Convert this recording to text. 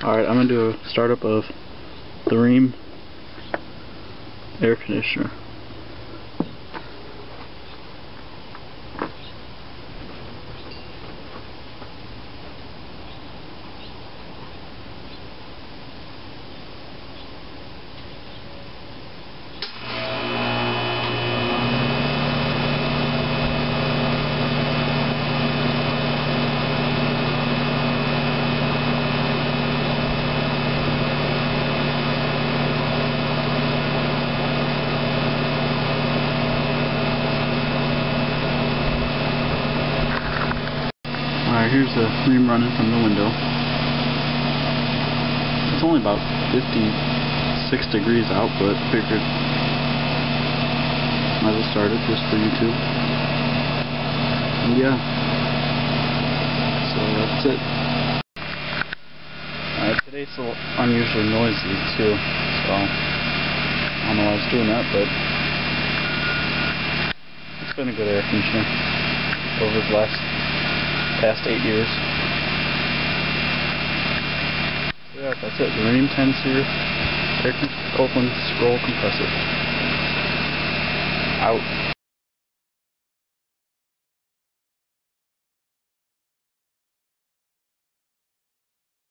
Alright, I'm going to do a startup of the Rheem air conditioner. Alright, here's the Rheem running from the window. It's only about 56 degrees out, but figured might as well start it just for YouTube. And yeah, so that's it. Alright, today's a little unusually noisy too, so I don't know why I was doing that, but it's been a good air conditioner over the past 8 years. So yeah, that's it. The Rheem 10-series Copeland scroll compressor. Out.